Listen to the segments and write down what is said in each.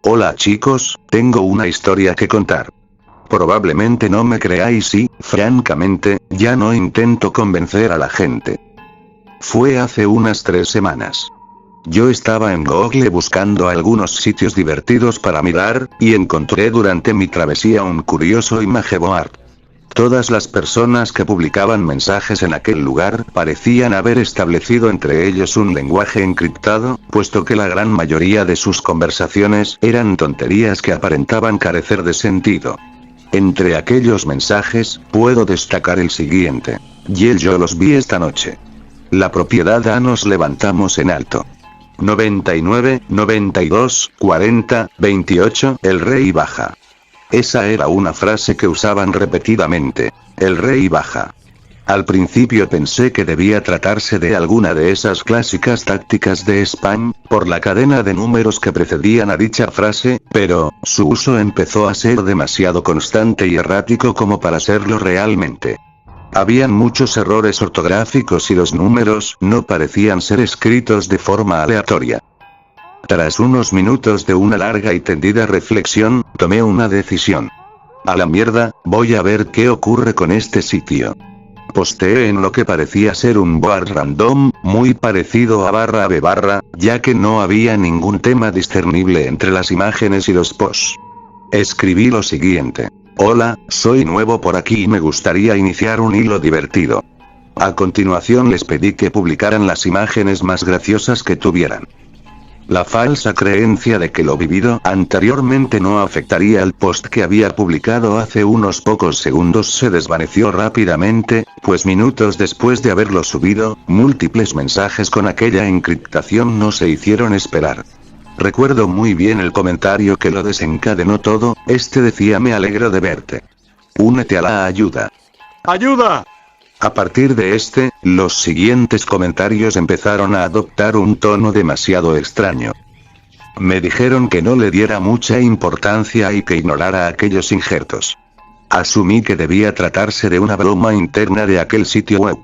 Hola chicos, tengo una historia que contar. Probablemente no me creáis y, francamente, ya no intento convencer a la gente. Fue hace unas 3 semanas. Yo estaba en Google buscando algunos sitios divertidos para mirar, y encontré durante mi travesía un curioso imageboard. Todas las personas que publicaban mensajes en aquel lugar parecían haber establecido entre ellos un lenguaje encriptado, puesto que la gran mayoría de sus conversaciones eran tonterías que aparentaban carecer de sentido. Entre aquellos mensajes, puedo destacar el siguiente. Yo los vi esta noche. La propiedad A nos levantamos en alto. 99, 92, 40, 28, el rey baja. Esa era una frase que usaban repetidamente. El rey baja. Al principio pensé que debía tratarse de alguna de esas clásicas tácticas de spam, por la cadena de números que precedían a dicha frase, pero, su uso empezó a ser demasiado constante y errático como para serlo realmente. Habían muchos errores ortográficos y los números no parecían ser escritos de forma aleatoria. Tras unos minutos de una larga y tendida reflexión, tomé una decisión. A la mierda, voy a ver qué ocurre con este sitio. Posteé en lo que parecía ser un board random, muy parecido a /b/, ya que no había ningún tema discernible entre las imágenes y los posts. Escribí lo siguiente. Hola, soy nuevo por aquí y me gustaría iniciar un hilo divertido. A continuación les pedí que publicaran las imágenes más graciosas que tuvieran. La falsa creencia de que lo vivido anteriormente no afectaría al post que había publicado hace unos pocos segundos se desvaneció rápidamente, pues minutos después de haberlo subido, múltiples mensajes con aquella encriptación no se hicieron esperar. Recuerdo muy bien el comentario que lo desencadenó todo, este decía: me alegro de verte. Únete a la ayuda. ¡Ayuda! A partir de los siguientes comentarios empezaron a adoptar un tono demasiado extraño. Me dijeron que no le diera mucha importancia y que ignorara aquellos injertos. Asumí que debía tratarse de una broma interna de aquel sitio web.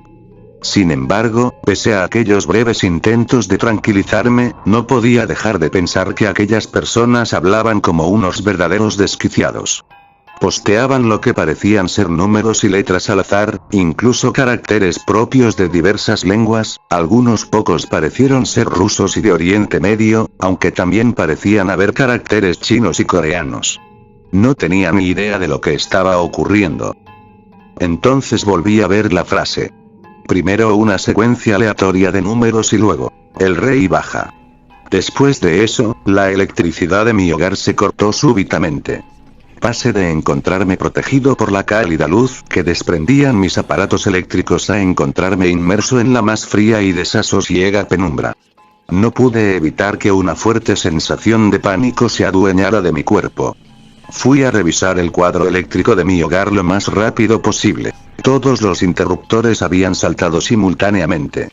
Sin embargo, pese a aquellos breves intentos de tranquilizarme, no podía dejar de pensar que aquellas personas hablaban como unos verdaderos desquiciados. Posteaban lo que parecían ser números y letras al azar, incluso caracteres propios de diversas lenguas, algunos pocos parecieron ser rusos y de Oriente Medio, aunque también parecían haber caracteres chinos y coreanos. No tenía ni idea de lo que estaba ocurriendo. Entonces volví a ver la frase. Primero una secuencia aleatoria de números y luego, el rey baja. Después de eso, la electricidad de mi hogar se cortó súbitamente. Pasé de encontrarme protegido por la cálida luz que desprendían mis aparatos eléctricos a encontrarme inmerso en la más fría y desasosiega penumbra. No pude evitar que una fuerte sensación de pánico se adueñara de mi cuerpo. Fui a revisar el cuadro eléctrico de mi hogar lo más rápido posible. Todos los interruptores habían saltado simultáneamente.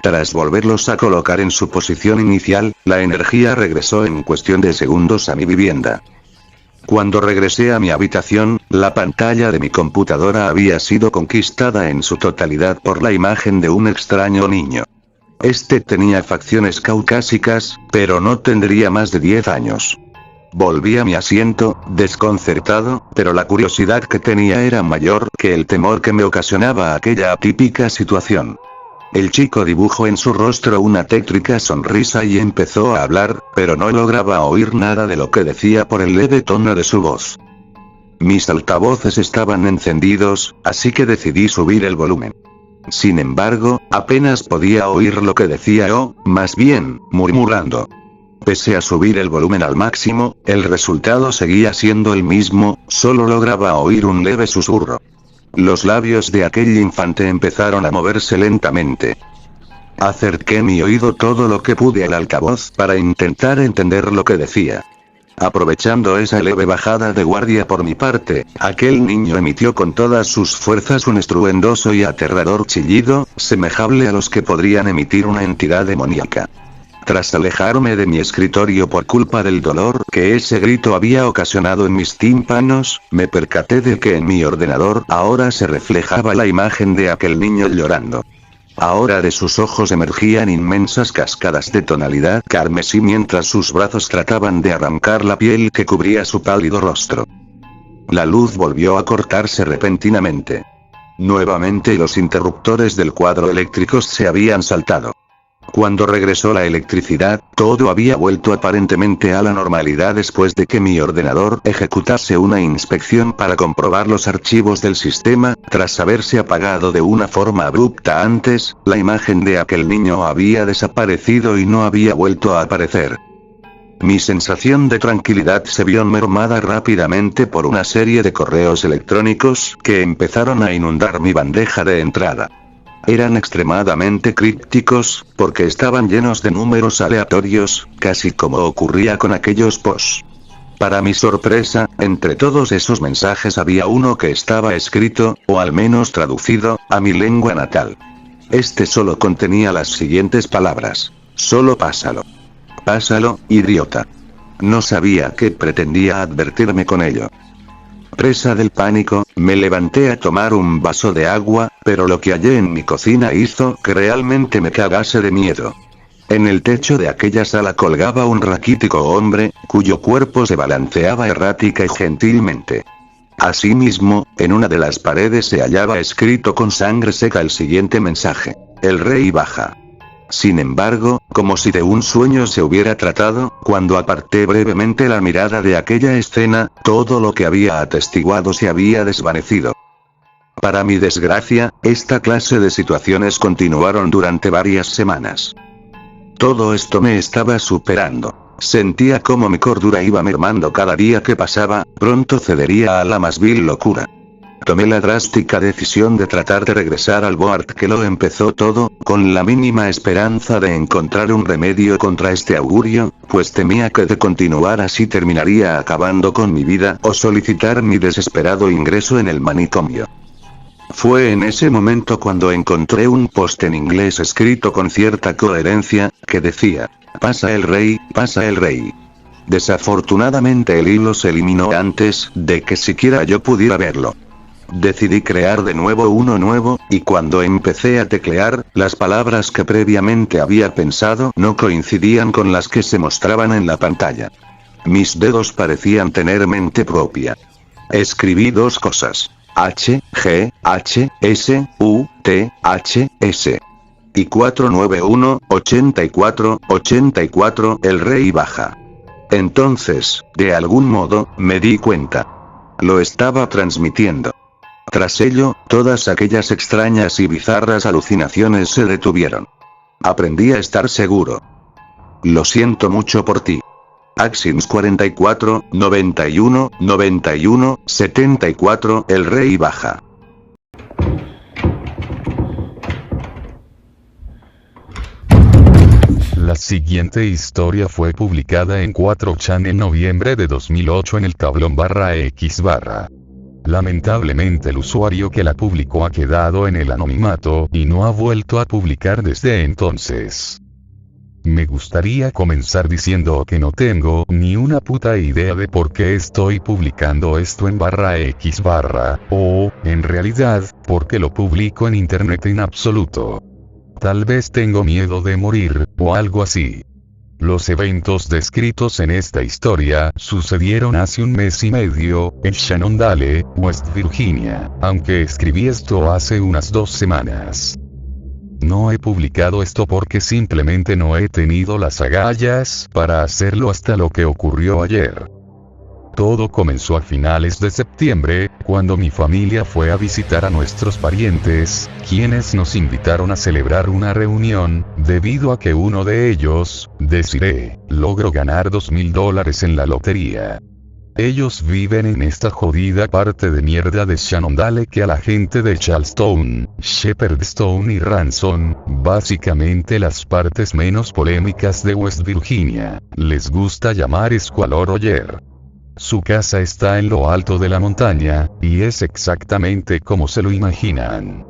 Tras volverlos a colocar en su posición inicial, la energía regresó en cuestión de segundos a mi vivienda. Cuando regresé a mi habitación, la pantalla de mi computadora había sido conquistada en su totalidad por la imagen de un extraño niño. Este tenía facciones caucásicas, pero no tendría más de 10 años. Volví a mi asiento, desconcertado, pero la curiosidad que tenía era mayor que el temor que me ocasionaba aquella atípica situación. El chico dibujó en su rostro una tétrica sonrisa y empezó a hablar, pero no lograba oír nada de lo que decía por el leve tono de su voz. Mis altavoces estaban encendidos, así que decidí subir el volumen. Sin embargo, apenas podía oír lo que decía o, más bien, murmurando. Pese a subir el volumen al máximo, el resultado seguía siendo el mismo, solo lograba oír un leve susurro. Los labios de aquel infante empezaron a moverse lentamente. Acerqué mi oído todo lo que pude al altavoz para intentar entender lo que decía. Aprovechando esa leve bajada de guardia por mi parte, aquel niño emitió con todas sus fuerzas un estruendoso y aterrador chillido, semejable a los que podrían emitir una entidad demoníaca. Tras alejarme de mi escritorio por culpa del dolor que ese grito había ocasionado en mis tímpanos, me percaté de que en mi ordenador ahora se reflejaba la imagen de aquel niño llorando. Ahora de sus ojos emergían inmensas cascadas de tonalidad carmesí mientras sus brazos trataban de arrancar la piel que cubría su pálido rostro. La luz volvió a cortarse repentinamente. Nuevamente los interruptores del cuadro eléctrico se habían saltado. Cuando regresó la electricidad, todo había vuelto aparentemente a la normalidad después de que mi ordenador ejecutase una inspección para comprobar los archivos del sistema. Tras haberse apagado de una forma abrupta antes, la imagen de aquel niño había desaparecido y no había vuelto a aparecer. Mi sensación de tranquilidad se vio mermada rápidamente por una serie de correos electrónicos que empezaron a inundar mi bandeja de entrada. Eran extremadamente crípticos, porque estaban llenos de números aleatorios, casi como ocurría con aquellos posts. Para mi sorpresa, entre todos esos mensajes había uno que estaba escrito, o al menos traducido, a mi lengua natal. Este solo contenía las siguientes palabras: solo pásalo. Pásalo, idiota. No sabía qué pretendía advertirme con ello. Presa del pánico, me levanté a tomar un vaso de agua, pero lo que hallé en mi cocina hizo que realmente me cagase de miedo. En el techo de aquella sala colgaba un raquítico hombre, cuyo cuerpo se balanceaba errática y gentilmente. Asimismo, en una de las paredes se hallaba escrito con sangre seca el siguiente mensaje: el rey baja. Sin embargo, como si de un sueño se hubiera tratado, cuando aparté brevemente la mirada de aquella escena, todo lo que había atestiguado se había desvanecido. Para mi desgracia, esta clase de situaciones continuaron durante varias semanas. Todo esto me estaba superando. Sentía como mi cordura iba mermando cada día que pasaba, pronto cedería a la más vil locura. Tomé la drástica decisión de tratar de regresar al board que lo empezó todo, con la mínima esperanza de encontrar un remedio contra este augurio, pues temía que de continuar así terminaría acabando con mi vida o solicitar mi desesperado ingreso en el manicomio. Fue en ese momento cuando encontré un post en inglés escrito con cierta coherencia, que decía: pasa el rey, pasa el rey. Desafortunadamente el hilo se eliminó antes de que siquiera yo pudiera verlo. Decidí crear de nuevo uno nuevo, y cuando empecé a teclear, las palabras que previamente había pensado no coincidían con las que se mostraban en la pantalla. Mis dedos parecían tener mente propia. Escribí dos cosas: H, G, H, S, U, T, H, S. Y 491, 84, 84, el rey baja. Entonces, de algún modo, me di cuenta. Lo estaba transmitiendo. Tras ello, todas aquellas extrañas y bizarras alucinaciones se detuvieron. Aprendí a estar seguro. Lo siento mucho por ti. Axins 44, 91, 91, 74, el rey baja. La siguiente historia fue publicada en 4chan en noviembre de 2008 en el tablón /X/. Lamentablemente el usuario que la publicó ha quedado en el anonimato y no ha vuelto a publicar desde entonces. Me gustaría comenzar diciendo que no tengo ni una puta idea de por qué estoy publicando esto en /X/, o, en realidad, por qué lo publico en internet en absoluto. Tal vez tengo miedo de morir, o algo así. Los eventos descritos en esta historia sucedieron hace un mes y medio, en Shenandoah, West Virginia, aunque escribí esto hace unas 2 semanas. No he publicado esto porque simplemente no he tenido las agallas para hacerlo hasta lo que ocurrió ayer. Todo comenzó a finales de septiembre, cuando mi familia fue a visitar a nuestros parientes, quienes nos invitaron a celebrar una reunión, debido a que uno de ellos, Desiree, logró ganar $2,000 en la lotería. Ellos viven en esta jodida parte de mierda de Shenandoah que a la gente de Charleston, Shepherdstown y Ransom, básicamente las partes menos polémicas de West Virginia, les gusta llamar Squalor Roger. Su casa está en lo alto de la montaña, y es exactamente como se lo imaginan.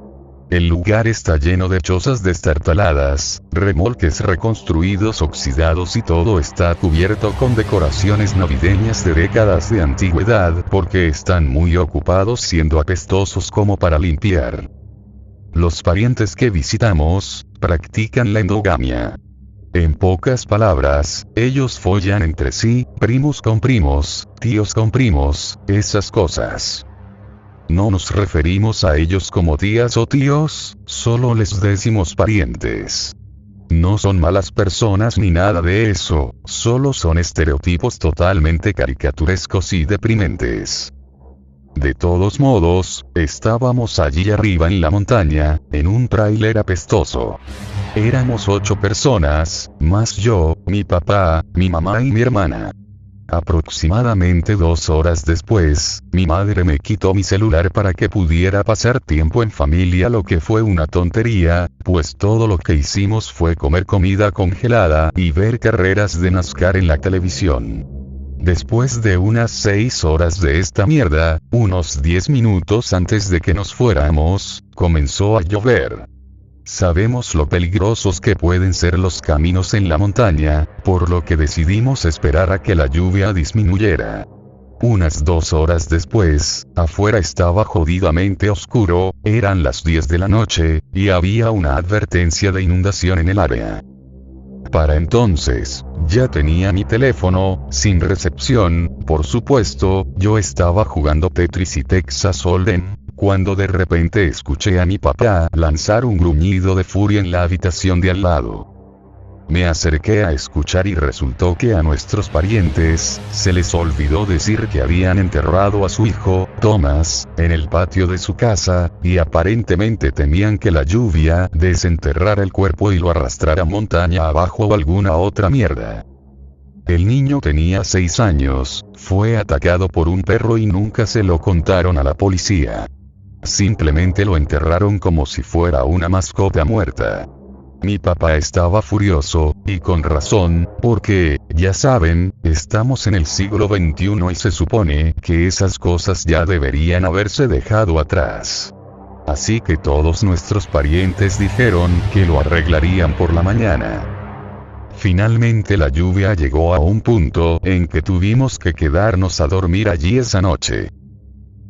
El lugar está lleno de chozas destartaladas, remolques reconstruidos oxidados y todo está cubierto con decoraciones navideñas de décadas de antigüedad porque están muy ocupados siendo apestosos como para limpiar. los parientes que visitamos, practican la endogamia. En pocas palabras, ellos follan entre sí, primos con primos, tíos con primos, esas cosas. No nos referimos a ellos como tías o tíos, solo les decimos parientes. No son malas personas ni nada de eso, solo son estereotipos totalmente caricaturescos y deprimentes. De todos modos, estábamos allí arriba en la montaña, en un tráiler apestoso. Éramos 8 personas, más yo, mi papá, mi mamá y mi hermana. Aproximadamente 2 horas después, mi madre me quitó mi celular para que pudiera pasar tiempo en familia, lo que fue una tontería, pues todo lo que hicimos fue comer comida congelada y ver carreras de NASCAR en la televisión. Después de unas 6 horas de esta mierda, unos 10 minutos antes de que nos fuéramos, comenzó a llover. Sabemos lo peligrosos que pueden ser los caminos en la montaña, por lo que decidimos esperar a que la lluvia disminuyera. Unas 2 horas después, afuera estaba jodidamente oscuro, eran las 10 de la noche, y había una advertencia de inundación en el área. Para entonces, ya tenía mi teléfono, sin recepción, por supuesto, yo estaba jugando Tetris y Texas Hold'em, cuando de repente escuché a mi papá lanzar un gruñido de furia en la habitación de al lado. Me acerqué a escuchar y resultó que a nuestros parientes se les olvidó decir que habían enterrado a su hijo, Thomas, en el patio de su casa, y aparentemente temían que la lluvia desenterrara el cuerpo y lo arrastrara montaña abajo o alguna otra mierda. El niño tenía 6 años, fue atacado por un perro y nunca se lo contaron a la policía. Simplemente lo enterraron como si fuera una mascota muerta. Mi papá estaba furioso, y con razón, porque, ya saben, estamos en el siglo XXI y se supone que esas cosas ya deberían haberse dejado atrás. Así que todos nuestros parientes dijeron que lo arreglarían por la mañana. Finalmente la lluvia llegó a un punto en que tuvimos que quedarnos a dormir allí esa noche.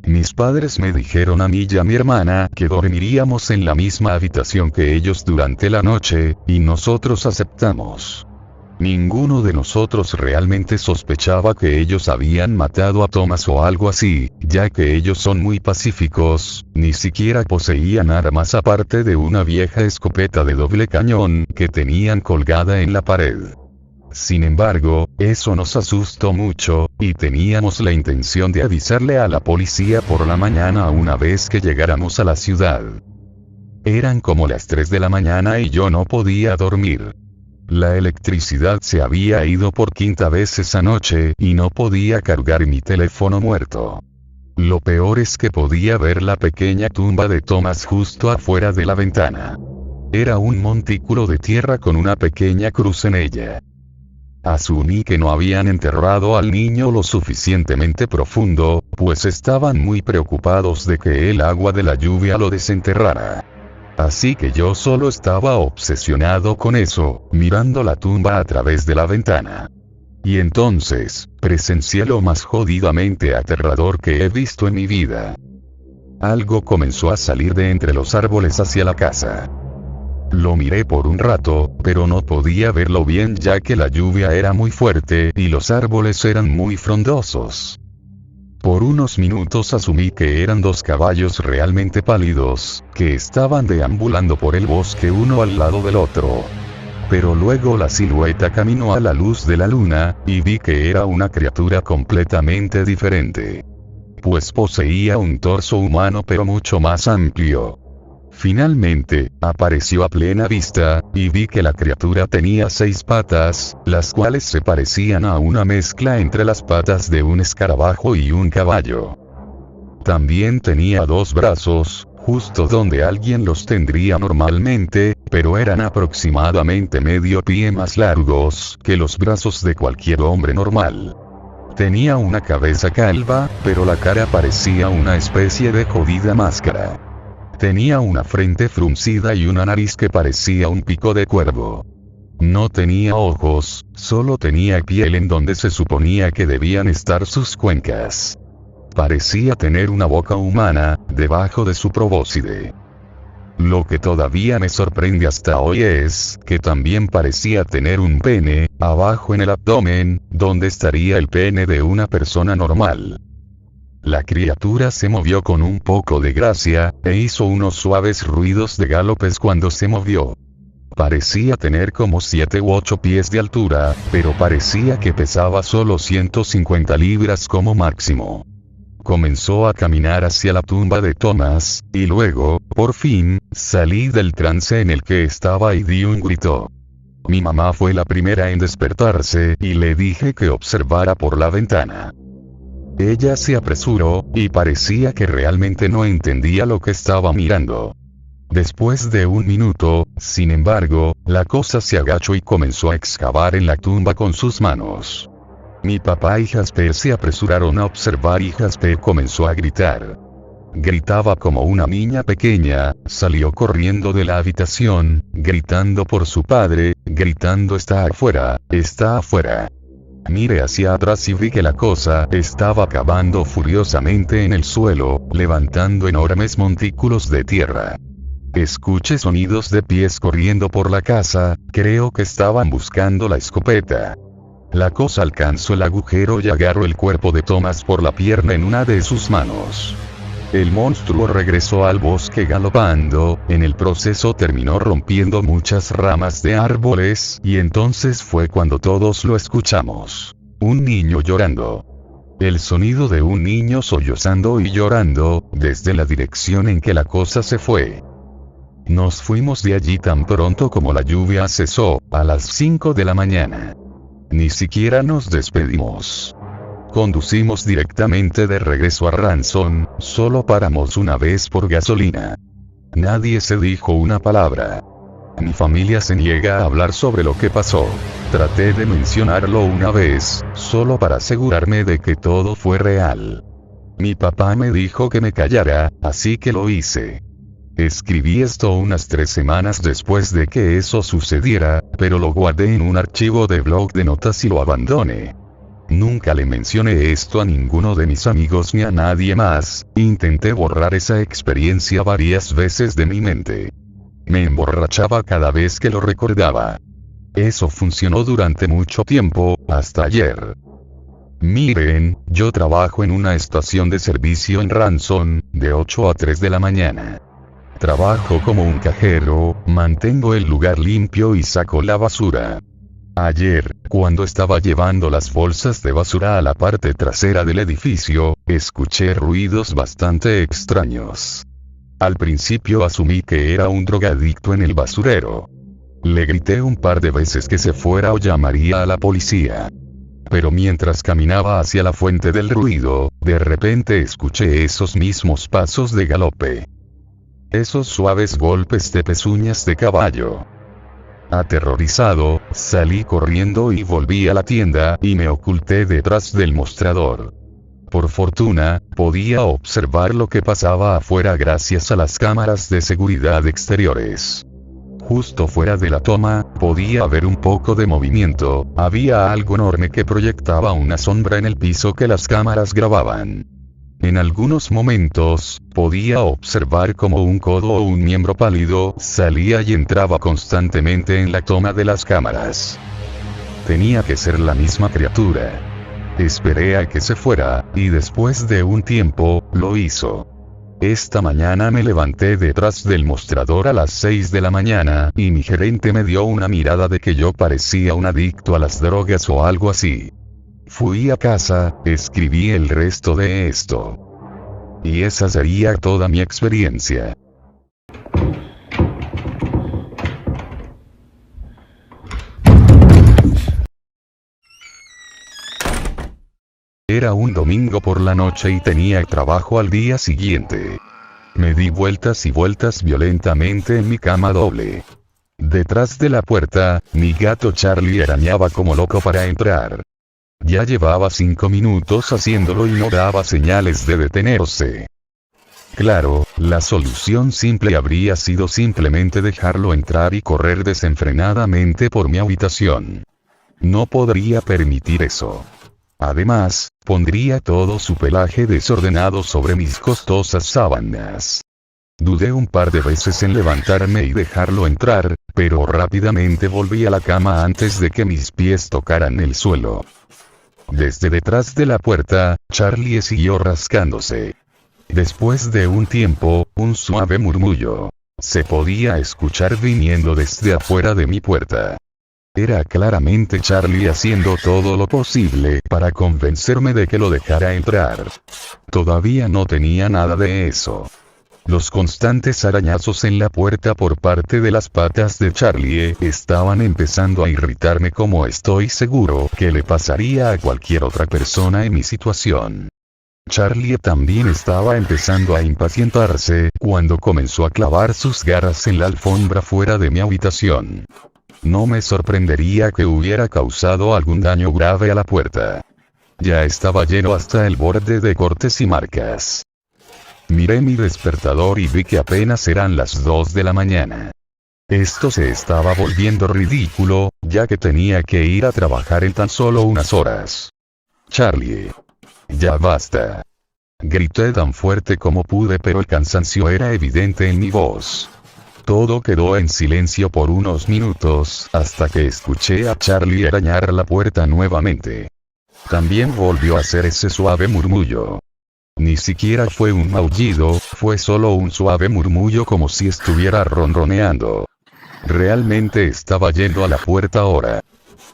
Mis padres me dijeron a mí y a mi hermana que dormiríamos en la misma habitación que ellos durante la noche, y nosotros aceptamos. Ninguno de nosotros realmente sospechaba que ellos habían matado a Thomas o algo así, ya que ellos son muy pacíficos, ni siquiera poseían armas aparte de una vieja escopeta de doble cañón que tenían colgada en la pared. Sin embargo, eso nos asustó mucho, y teníamos la intención de avisarle a la policía por la mañana una vez que llegáramos a la ciudad. Eran como las 3 de la mañana y yo no podía dormir. La electricidad se había ido por 5ª vez esa noche y no podía cargar mi teléfono muerto. Lo peor es que podía ver la pequeña tumba de Thomas justo afuera de la ventana. Era un montículo de tierra con una pequeña cruz en ella. Asumí que no habían enterrado al niño lo suficientemente profundo, pues estaban muy preocupados de que el agua de la lluvia lo desenterrara. Así que yo solo estaba obsesionado con eso, mirando la tumba a través de la ventana. Y entonces, presencié lo más jodidamente aterrador que he visto en mi vida. Algo comenzó a salir de entre los árboles hacia la casa. Lo miré por un rato, pero no podía verlo bien ya que la lluvia era muy fuerte y los árboles eran muy frondosos. Por unos minutos asumí que eran 2 caballos realmente pálidos, que estaban deambulando por el bosque uno al lado del otro. Pero luego la silueta caminó a la luz de la luna, y vi que era una criatura completamente diferente. Pues poseía un torso humano pero mucho más amplio. Finalmente, apareció a plena vista, y vi que la criatura tenía 6 patas, las cuales se parecían a una mezcla entre las patas de un escarabajo y un caballo. También tenía 2 brazos, justo donde alguien los tendría normalmente, pero eran aproximadamente medio pie más largos que los brazos de cualquier hombre normal. Tenía una cabeza calva, pero la cara parecía una especie de jodida máscara. Tenía una frente fruncida y una nariz que parecía un pico de cuervo. No tenía ojos, solo tenía piel en donde se suponía que debían estar sus cuencas. Parecía tener una boca humana, debajo de su probóscide. Lo que todavía me sorprende hasta hoy es que también parecía tener un pene, abajo en el abdomen, donde estaría el pene de una persona normal. La criatura se movió con un poco de gracia, e hizo unos suaves ruidos de galopes cuando se movió. Parecía tener como 7 u 8 pies de altura, pero parecía que pesaba solo 150 libras como máximo. Comenzó a caminar hacia la tumba de Thomas, y luego, por fin, salí del trance en el que estaba y di un grito. Mi mamá fue la primera en despertarse y le dije que observara por la ventana. Ella se apresuró, y parecía que realmente no entendía lo que estaba mirando. Después de un minuto, sin embargo, la cosa se agachó y comenzó a excavar en la tumba con sus manos. Mi papá y Jasper se apresuraron a observar y Jasper comenzó a gritar. Gritaba como una niña pequeña, salió corriendo de la habitación, gritando por su padre, gritando está afuera, está afuera. Miré hacia atrás y vi que la cosa estaba cavando furiosamente en el suelo, levantando enormes montículos de tierra. Escuché sonidos de pies corriendo por la casa, creo que estaban buscando la escopeta. La cosa alcanzó el agujero y agarró el cuerpo de Thomas por la pierna en una de sus manos. El monstruo regresó al bosque galopando, en el proceso terminó rompiendo muchas ramas de árboles, y entonces fue cuando todos lo escuchamos. Un niño llorando. El sonido de un niño sollozando y llorando, desde la dirección en que la cosa se fue. Nos fuimos de allí tan pronto como la lluvia cesó, a las 5 de la mañana. Ni siquiera nos despedimos. Conducimos directamente de regreso a Ransom, solo paramos una vez por gasolina. Nadie se dijo una palabra. Mi familia se niega a hablar sobre lo que pasó. Traté de mencionarlo una vez, solo para asegurarme de que todo fue real. Mi papá me dijo que me callara, así que lo hice. Escribí esto unas 3 semanas después de que eso sucediera, pero lo guardé en un archivo de blog de notas y lo abandoné. Nunca le mencioné esto a ninguno de mis amigos ni a nadie más, intenté borrar esa experiencia varias veces de mi mente. Me emborrachaba cada vez que lo recordaba. Eso funcionó durante mucho tiempo, hasta ayer. Miren, yo trabajo en una estación de servicio en Ransom, de 8 a 3 de la mañana. Trabajo como un cajero, mantengo el lugar limpio y saco la basura. Ayer, cuando estaba llevando las bolsas de basura a la parte trasera del edificio, escuché ruidos bastante extraños. Al principio asumí que era un drogadicto en el basurero. Le grité un par de veces que se fuera o llamaría a la policía. Pero mientras caminaba hacia la fuente del ruido, de repente escuché esos mismos pasos de galope. Esos suaves golpes de pezuñas de caballo. Aterrorizado, salí corriendo y volví a la tienda y me oculté detrás del mostrador. Por fortuna, podía observar lo que pasaba afuera gracias a las cámaras de seguridad exteriores. Justo fuera de la toma, podía ver un poco de movimiento, había algo enorme que proyectaba una sombra en el piso que las cámaras grababan. En algunos momentos, podía observar como un codo o un miembro pálido salía y entraba constantemente en la toma de las cámaras. Tenía que ser la misma criatura. Esperé a que se fuera, y después de un tiempo, lo hizo. Esta mañana me levanté detrás del mostrador a las 6 de la mañana, y mi gerente me dio una mirada de que yo parecía un adicto a las drogas o algo así. Fui a casa, escribí el resto de esto. Y esa sería toda mi experiencia. Era un domingo por la noche y tenía trabajo al día siguiente. Me di vueltas y vueltas violentamente en mi cama doble. Detrás de la puerta, mi gato Charlie arañaba como loco para entrar. Ya llevaba 5 minutos haciéndolo y no daba señales de detenerse. Claro, la solución simple habría sido simplemente dejarlo entrar y correr desenfrenadamente por mi habitación. No podría permitir eso. Además, pondría todo su pelaje desordenado sobre mis costosas sábanas. Dudé un par de veces en levantarme y dejarlo entrar, pero rápidamente volví a la cama antes de que mis pies tocaran el suelo. Desde detrás de la puerta, Charlie siguió rascándose. Después de un tiempo, un suave murmullo se podía escuchar viniendo desde afuera de mi puerta. Era claramente Charlie haciendo todo lo posible para convencerme de que lo dejara entrar. Todavía no tenía nada de eso. Los constantes arañazos en la puerta por parte de las patas de Charlie estaban empezando a irritarme, como estoy seguro que le pasaría a cualquier otra persona en mi situación. Charlie también estaba empezando a impacientarse cuando comenzó a clavar sus garras en la alfombra fuera de mi habitación. No me sorprendería que hubiera causado algún daño grave a la puerta. Ya estaba lleno hasta el borde de cortes y marcas. Miré mi despertador y vi que apenas eran las 2 de la mañana. Esto se estaba volviendo ridículo, ya que tenía que ir a trabajar en tan solo unas horas. Charlie. Ya basta. Grité tan fuerte como pude, pero el cansancio era evidente en mi voz. Todo quedó en silencio por unos minutos, hasta que escuché a Charlie arañar la puerta nuevamente. También volvió a hacer ese suave murmullo. Ni siquiera fue un maullido, fue solo un suave murmullo, como si estuviera ronroneando. Realmente estaba yendo a la puerta ahora.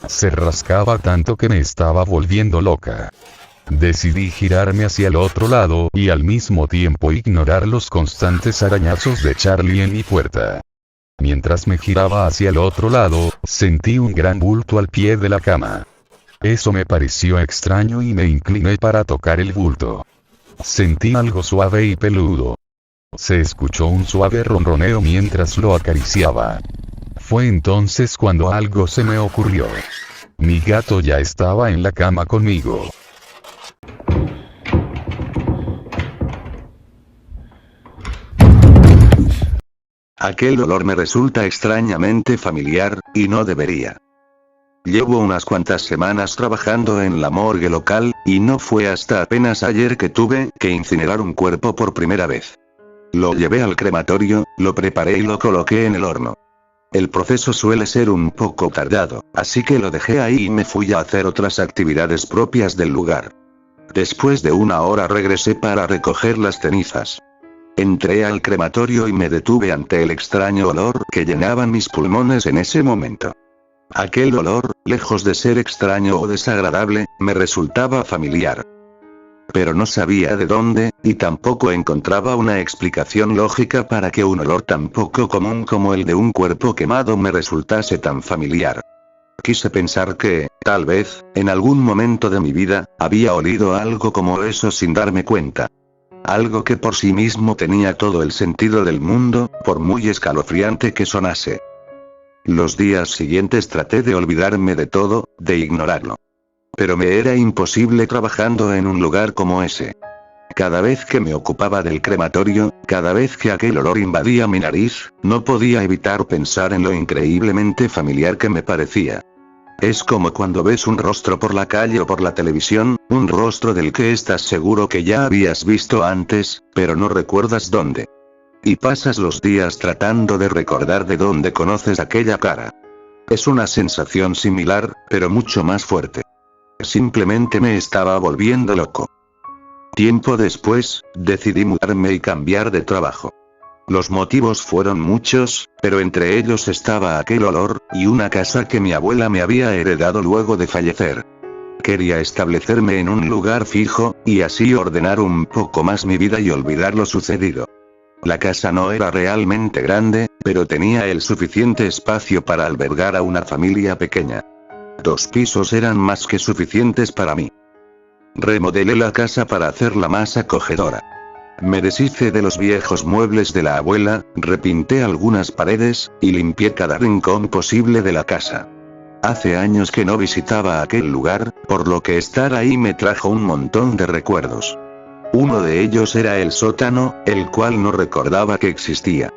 Se rascaba tanto que me estaba volviendo loca. Decidí girarme hacia el otro lado y al mismo tiempo ignorar los constantes arañazos de Charlie en mi puerta. Mientras me giraba hacia el otro lado, sentí un gran bulto al pie de la cama. Eso me pareció extraño y me incliné para tocar el bulto. Sentí algo suave y peludo. Se escuchó un suave ronroneo mientras lo acariciaba. Fue entonces cuando algo se me ocurrió. Mi gato ya estaba en la cama conmigo. Aquel olor me resulta extrañamente familiar, y no debería. Llevo unas cuantas semanas trabajando en la morgue local, y no fue hasta apenas ayer que tuve que incinerar un cuerpo por primera vez. Lo llevé al crematorio, lo preparé y lo coloqué en el horno. El proceso suele ser un poco tardado, así que lo dejé ahí y me fui a hacer otras actividades propias del lugar. Después de una hora regresé para recoger las cenizas. Entré al crematorio y me detuve ante el extraño olor que llenaban mis pulmones en ese momento. Aquel olor, lejos de ser extraño o desagradable, me resultaba familiar. Pero no sabía de dónde, y tampoco encontraba una explicación lógica para que un olor tan poco común como el de un cuerpo quemado me resultase tan familiar. Quise pensar que, tal vez, en algún momento de mi vida, había olido algo como eso sin darme cuenta. Algo que por sí mismo tenía todo el sentido del mundo, por muy escalofriante que sonase. Los días siguientes traté de olvidarme de todo, de ignorarlo. Pero me era imposible trabajando en un lugar como ese. Cada vez que me ocupaba del crematorio, cada vez que aquel olor invadía mi nariz, no podía evitar pensar en lo increíblemente familiar que me parecía. Es como cuando ves un rostro por la calle o por la televisión, un rostro del que estás seguro que ya habías visto antes, pero no recuerdas dónde. Y pasas los días tratando de recordar de dónde conoces aquella cara. Es una sensación similar, pero mucho más fuerte. Simplemente me estaba volviendo loco. Tiempo después, decidí mudarme y cambiar de trabajo. Los motivos fueron muchos, pero entre ellos estaba aquel olor, y una casa que mi abuela me había heredado luego de fallecer. Quería establecerme en un lugar fijo, y así ordenar un poco más mi vida y olvidar lo sucedido. La casa no era realmente grande, pero tenía el suficiente espacio para albergar a una familia pequeña. 2 pisos eran más que suficientes para mí. Remodelé la casa para hacerla más acogedora. Me deshice de los viejos muebles de la abuela, repinté algunas paredes, y limpié cada rincón posible de la casa. Hace años que no visitaba aquel lugar, por lo que estar ahí me trajo un montón de recuerdos. Uno de ellos era el sótano, el cual no recordaba que existía.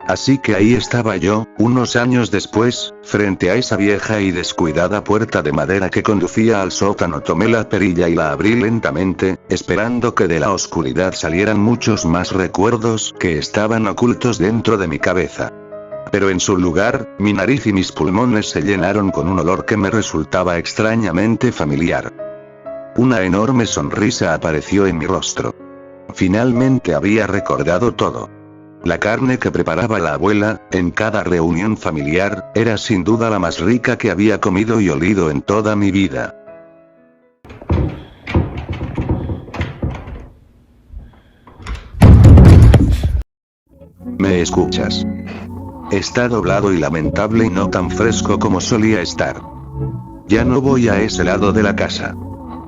Así que ahí estaba yo, unos años después, frente a esa vieja y descuidada puerta de madera que conducía al sótano. Tomé la perilla y la abrí lentamente, esperando que de la oscuridad salieran muchos más recuerdos que estaban ocultos dentro de mi cabeza. Pero en su lugar, mi nariz y mis pulmones se llenaron con un olor que me resultaba extrañamente familiar. Una enorme sonrisa apareció en mi rostro. Finalmente había recordado todo. La carne que preparaba la abuela, en cada reunión familiar, era sin duda la más rica que había comido y olido en toda mi vida. ¿Me escuchas? Está doblado y lamentable y no tan fresco como solía estar. Ya no voy a ese lado de la casa.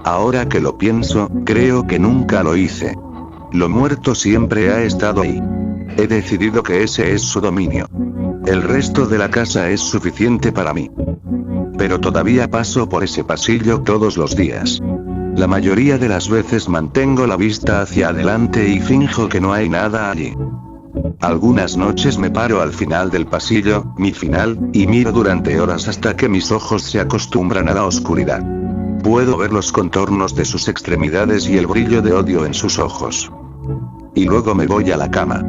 Ahora que lo pienso, creo que nunca lo hice. Lo muerto siempre ha estado ahí. He decidido que ese es su dominio. El resto de la casa es suficiente para mí. Pero todavía paso por ese pasillo todos los días. La mayoría de las veces mantengo la vista hacia adelante y finjo que no hay nada allí. Algunas noches me paro al final del pasillo, mi final, y miro durante horas hasta que mis ojos se acostumbran a la oscuridad. Puedo ver los contornos de sus extremidades y el brillo de odio en sus ojos. Y luego me voy a la cama.